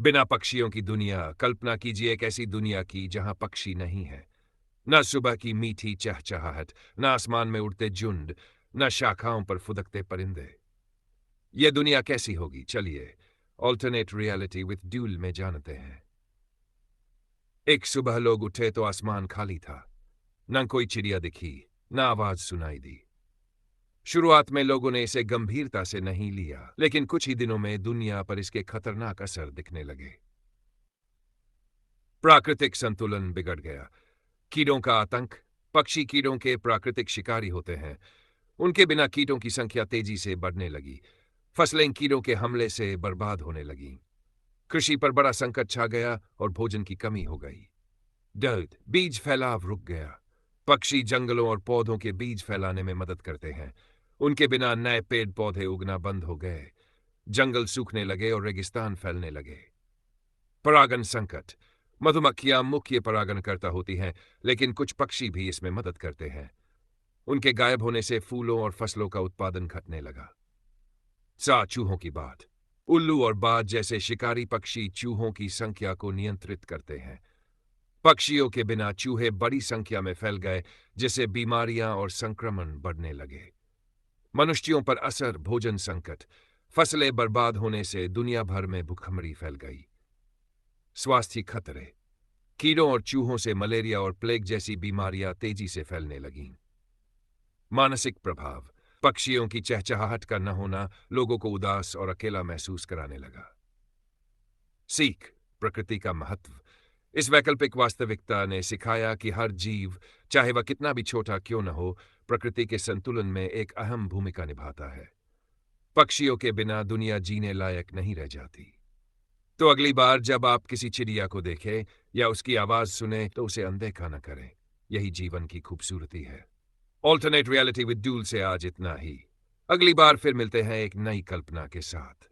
बिना पक्षियों की दुनिया। कल्पना कीजिए एक ऐसी दुनिया की जहां पक्षी नहीं है। न सुबह की मीठी चहचहाहट, न आसमान में उड़ते झुंड, न शाखाओं पर फुदकते परिंदे। ये दुनिया कैसी होगी, चलिए ऑल्टरनेट रियलिटी विथ ड्यूल में जानते हैं। एक सुबह लोग उठे तो आसमान खाली था। न कोई चिड़िया दिखी, न आवाज सुनाई दी। शुरुआत में लोगों ने इसे गंभीरता से नहीं लिया, लेकिन कुछ ही दिनों में दुनिया पर इसके खतरनाक असर दिखने लगे। प्राकृतिक संतुलन बिगड़ गया। कीड़ों का आतंक। पक्षी कीड़ों के प्राकृतिक शिकारी होते हैं। उनके बिना कीटों की संख्या तेजी से बढ़ने लगी। फसलें कीड़ों के हमले से बर्बाद होने लगीं। कृषि पर बड़ा संकट छा गया और भोजन की कमी हो गई। दर्द, बीज फैलाव रुक गया। पक्षी जंगलों और पौधों के बीज फैलाने में मदद करते हैं। उनके बिना नए पेड़ पौधे उगना बंद हो गए। जंगल सूखने लगे और रेगिस्तान फैलने लगे। परागण संकट। मधुमक्खियां मुख्य परागणकर्ता होती हैं, लेकिन कुछ पक्षी भी इसमें मदद करते हैं। उनके गायब होने से फूलों और फसलों का उत्पादन घटने लगा। चूहों की बात। उल्लू और बाज जैसे शिकारी पक्षी चूहों की संख्या को नियंत्रित करते हैं। पक्षियों के बिना चूहे बड़ी संख्या में फैल गए, जिससे बीमारियां और संक्रमण बढ़ने लगे। मनुष्यों पर असर। भोजन संकट। फसलें बर्बाद होने से दुनिया भर में भुखमरी फैल गई। स्वास्थ्य खतरे। कीड़ों और चूहों से मलेरिया और प्लेग जैसी बीमारियां तेजी से फैलने लगीं। मानसिक प्रभाव। पक्षियों की चहचहाहट का न होना लोगों को उदास और अकेला महसूस कराने लगा। सीख। प्रकृति का महत्व। इस वैकल्पिक वास्तविकता ने सिखाया कि हर जीव, चाहे वह कितना भी छोटा क्यों न हो, प्रकृति के संतुलन में एक अहम भूमिका निभाता है। पक्षियों के बिना दुनिया जीने लायक नहीं रह जाती। तो अगली बार जब आप किसी चिड़िया को देखें या उसकी आवाज सुने तो उसे अनदेखा न करें। यही जीवन की खूबसूरती है। ऑल्टरनेट रियलिटी विद डूल से आज इतना ही। अगली बार फिर मिलते हैं एक नई कल्पना के साथ।